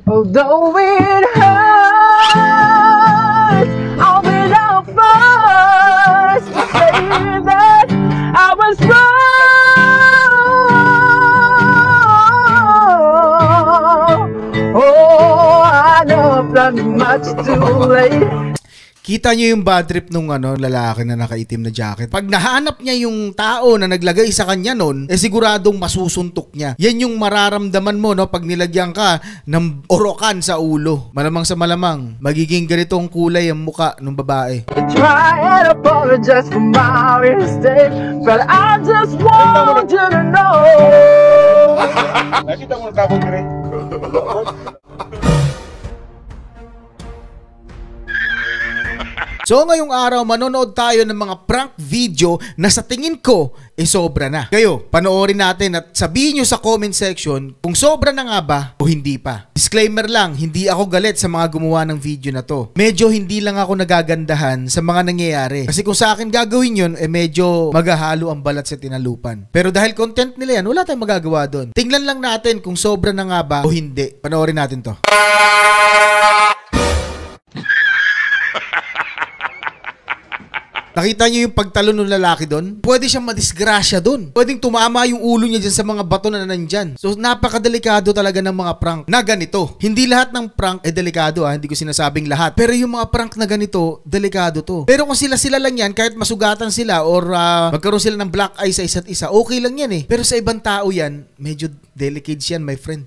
Although it hurts, I'll be the first to say that I was wrong. Oh, I know I've done much too late. Kita nyo yung bad trip nung lalaki na nakaitim na jacket. Pag nahanap niya yung tao na naglagay sa kanya nun, siguradong masusuntok niya. Yan yung mararamdaman mo, no, pag nilagyan ka ng orokan sa ulo. Malamang sa malamang, magiging ganito ang kulay ang muka ng babae. Try and apologize for my mistake, but I just want you to know. Nakita mo ang kabog rin. So ngayong araw, manonood tayo ng mga prank video na sa tingin ko, sobra na. Kayo, panoorin natin at sabihin nyo sa comment section kung sobra na nga ba o hindi pa. Disclaimer lang, hindi ako galit sa mga gumawa ng video na to. Medyo hindi lang ako nagagandahan sa mga nangyayari. Kasi kung sa akin gagawin yun, medyo maghahalo ang balat sa tinalupan. Pero dahil content nila yan, wala tayong magagawa doon. Tingnan lang natin kung sobra na nga ba o hindi. Panoorin natin to. Nakita niyo yung pagtalon ng lalaki doon? Pwede siyang madisgrasya doon. Pwedeng tumama yung ulo niya dyan sa mga bato na nandyan. So napakadelikado talaga ng mga prank na ganito. Hindi lahat ng prank delikado hindi ko sinasabing lahat. Pero yung mga prank na ganito, delikado to. Pero kung sila lang yan, kahit masugatan sila or magkaroon sila ng black eye sa isa't isa, okay lang yan eh. Pero sa ibang tao yan, medyo delicate yan, my friend.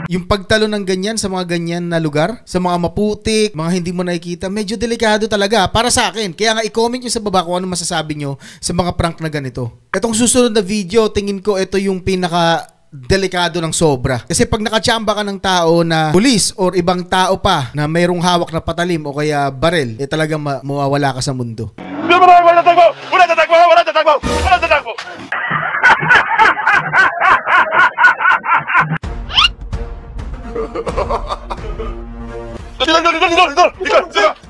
Yung pagtalo ng ganyan sa mga ganyan na lugar, sa mga maputik, mga hindi mo nakikita, medyo delikado talaga para sa akin. Kaya nga i-comment nyo sa baba kung ano masasabi nyo sa mga prank na ganito. Itong susunod na video, tingin ko ito yung pinaka delikado ng sobra. Kasi pag nakachamba ka ng tao na pulis or ibang tao pa na mayroong hawak na patalim o kaya barel, talagang mawawala ka sa mundo. Wala tatakbo! Wala tatakbo! Wala tatakbo! Wala tatakbo!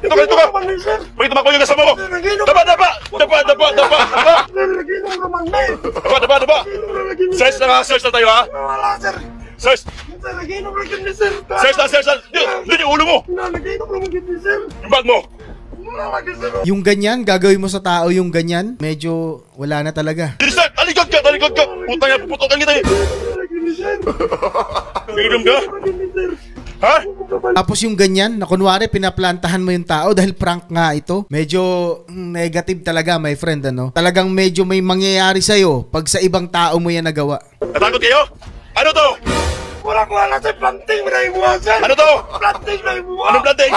Dito ka! Pakita mo yung kasama mo! Dapa! Search na tayo ha! Search! Search na! Dito yung ulo mo! Yung bag mo! Yung ganyan, gagawin mo sa tao yung ganyan, medyo wala na talaga. Dinisar! Talikod ka! Putang na, puputokan kita eh! Nagidom ka? Ha? Tapos yung ganyan, na kunwari pinaplantahan mo yung tao dahil prank nga ito, medyo negative talaga, my friend, Talagang medyo may mangyayari sa'yo pag sa ibang tao mo yan nagawa. Natakot kayo? Ano to? Wala sa planting mo na imuwasan. Ano to? Planting na imuwasan. Anong planting?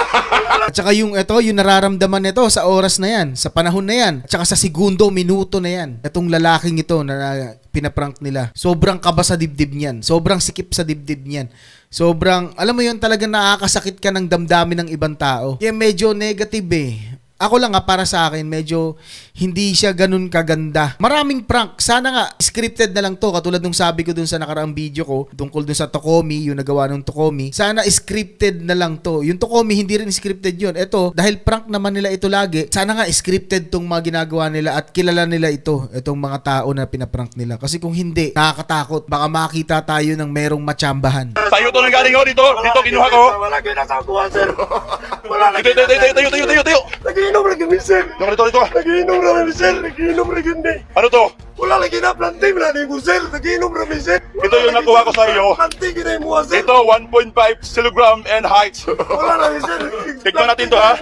At saka yung nararamdaman nito sa oras na yan, sa panahon na yan, at saka sa segundo, minuto na yan. Itong lalaking ito na pinaprank nila. Sobrang kaba sa dibdib niyan. Sobrang sikip sa dibdib niyan. Sobrang, alam mo yun, talagang nakakasakit ka ng damdamin ng ibang tao. Kaya medyo negative eh. Ako lang para sa akin, medyo hindi siya ganun kaganda. Maraming prank. Sana nga, scripted na lang to. Katulad nung sabi ko dun sa nakaraang video ko, tungkol dun sa Tokomi, yung nagawa ng Tokomi. Sana scripted na lang to. Yung Tokomi, hindi rin scripted yun. Ito, dahil prank naman nila ito lagi, sana nga scripted tong mga ginagawa nila at kilala nila ito, itong mga tao na pinaprank nila. Kasi kung hindi, nakakatakot. Baka makita tayo ng merong matsambahan. Sa'yo to nang galing ho, dito kinuha ko. Wala kayo nasakuha, sir. Wala Tayo. Nagiinom na kami, sir. Dito. Nagiinom na kami, sir. Nagiinom na kami. Ano to? Wala lagi na planting. Wala na yung sir. Nagiinom na kami, sir. Ito yung nakuha ko sa iyo. Planting na yung sir. Ito, 1.5 kilogram and height. Wala na yung sir. Tikman natin to, ha?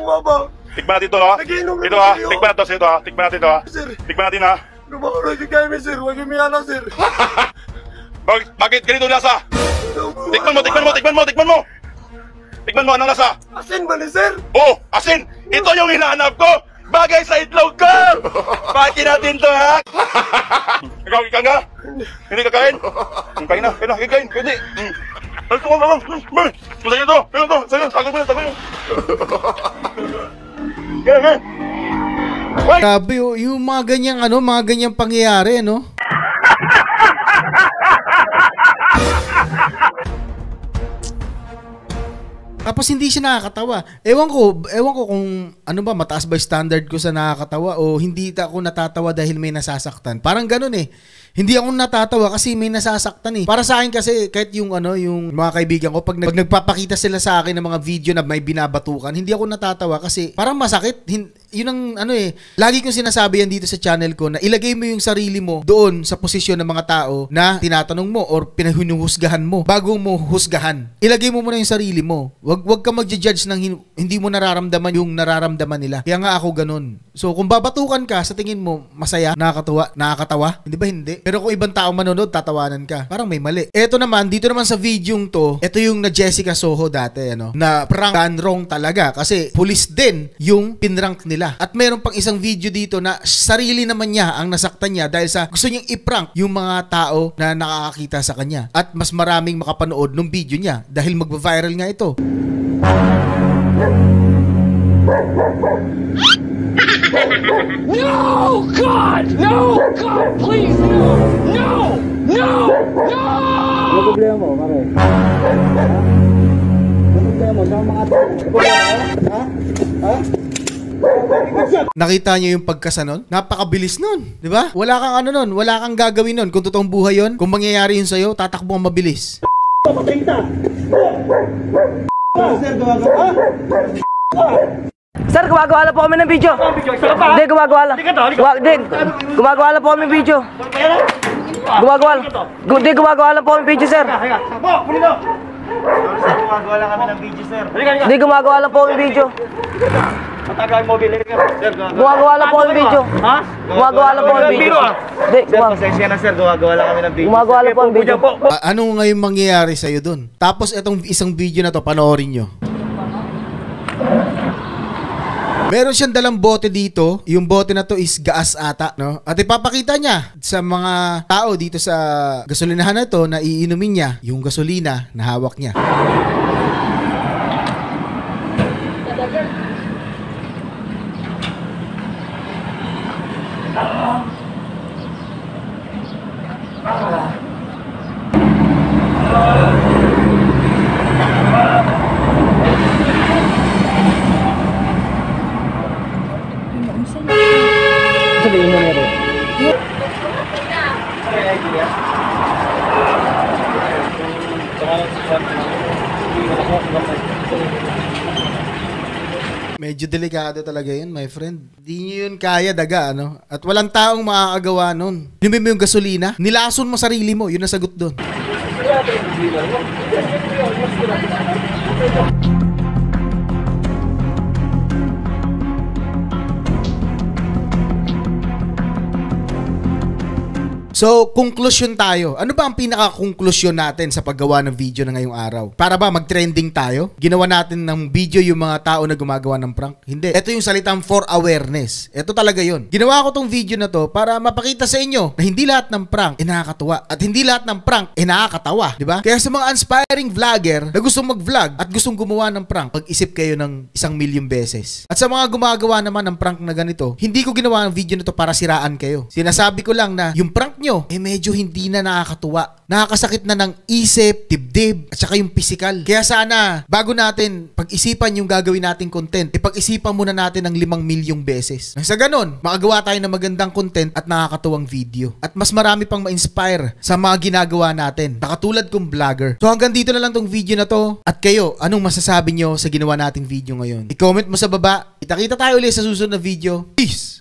Tikman natin to, ha? Ito, ha? Tikman natin to, ha? Tikman natin to, ha? Tikman natin, ha? Lumakurag kami, sir. Huwag yung miyana, sir. Bakit ganito lasa? Tikman mo! Tikman mo, anong lasa? Asin ba ni, sir? Oh, asin! Ito yung hinahanap ko! Bagay sa itlog ko! Bakit natin to, ha? Ikaw, ikaw nga? Hindi ka kain? Kain na, kain. Pwede. Ito ko, sa'yo to, sa'yo, tago mo. Kaya. Grabe, yung mga ganyang pangyayari, Tapos hindi siya nakakatawa. Ewan ko kung ano ba, mataas ba standard ko sa nakakatawa o hindi ako natatawa dahil may nasasaktan. Parang ganun eh. Hindi ako natatawa kasi may nasasaktan eh. Para sa akin kasi kahit yung yung mga kaibigan ko pag nagpapakita sila sa akin ng mga video na may binabatukan, hindi ako natatawa kasi parang masakit. Yun ang lagi kong sinasabi yan dito sa channel ko na ilagay mo yung sarili mo doon sa posisyon ng mga tao na tinatanong mo or pinahinuhusgahan mo bago mo husgahan. Ilagay mo muna yung sarili mo. Wag ka magja-judge ng hindi mo nararamdaman yung nararamdaman nila. Kaya nga ako ganun. So kung babatukan ka, sa tingin mo masaya, nakakatawa, hindi ba hindi? Pero kung ibang tao manonood, tatawanan ka. Parang may mali. Eto naman, dito naman sa video to, eto yung na Jessica Soho dati, na prank done wrong talaga kasi pulis din yung pinrank nila. At meron pang isang video dito na sarili naman niya ang nasaktan niya dahil sa gusto niyang i-prank yung mga tao na nakakakita sa kanya. At mas maraming makapanood ng video niya dahil magva-viral nga ito. No, God! No, God, please, no! No! No! No! Ano problema mo, Mare? Ano problema mo? Saan mga ha? Ha? Nakita niyo yung pagkasanon? Napakabilis nun, di ba? Wala kang nun, wala kang gagawin nun. Kung totoong buhay yun, kung mangyayari yun sa'yo, tatakbo ang mabilis. Sir, gumagawa lang po kami ng video. Hindi, gumagawa lang. Hindi, gumagawa lang po kami ng video. Gumagawa lang. Hindi, gumagawa lang po kami ng video, sir. Gumagawa lang kami ng video, sir. Hindi, gumagawa lang po kami ng video. Matagal mobile sir. Gumagawa lang po kami ng video. Ha? Gumagawa lang po kami ng video. Hindi, Sir, pasensya na sir. Gumagawa lang kami ng video. gumagawa lang po kami ng video. Ano ngayon mangyayari sa'yo dun? Tapos itong isang video na to, panoorin nyo. Meron siyang dalang bote dito. Yung bote na to is gas ata, no? At ipapakita niya sa mga tao dito sa gasolinahan na to na iinumin niya yung gasolina na hawak niya. Sabihin mo na rin. Medyo delikado talaga yun, my friend. Hindi nyo yun kaya, daga, ano? At walang taong makakagawa nun. Inumin mo yung gasolina, nilason mo sarili mo, yun ang sagot dun. So, konklusyon tayo. Ano ba ang pinaka-konklusyon natin sa paggawa ng video na ngayong araw? Para ba mag-trending tayo? Ginawa natin ng video yung mga tao na gumagawa ng prank? Hindi. Ito yung salitang for awareness. Ito talaga yun. Ginawa ko tong video na to para mapakita sa inyo na hindi lahat ng prank nakakatuwa. At hindi lahat ng prank nakakatawa. Diba? Kaya sa mga inspiring vlogger na gustong mag-vlog at gustong gumawa ng prank, pag-isip kayo ng 1,000,000 beses. At sa mga gumagawa naman ng prank na ganito, hindi ko ginawa ng video na to para siraan kayo. Sinasabi ko lang na yung prank nyo medyo hindi na nakakatuwa. Nakakasakit na ng isip, dibdib, at saka yung physical. Kaya sana, bago natin pag-isipan yung gagawin nating content, pag-isipan muna natin ng 5,000,000 beses. Sa ganon, makagawa tayo ng magandang content at nakakatuwang video. At mas marami pang ma-inspire sa mga ginagawa natin. Nakatulad kong vlogger. So hanggang dito na lang tong video na to. At kayo, anong masasabi nyo sa ginawa nating video ngayon? I-comment mo sa baba. Kita-kita tayo ulit sa susunod na video. Peace!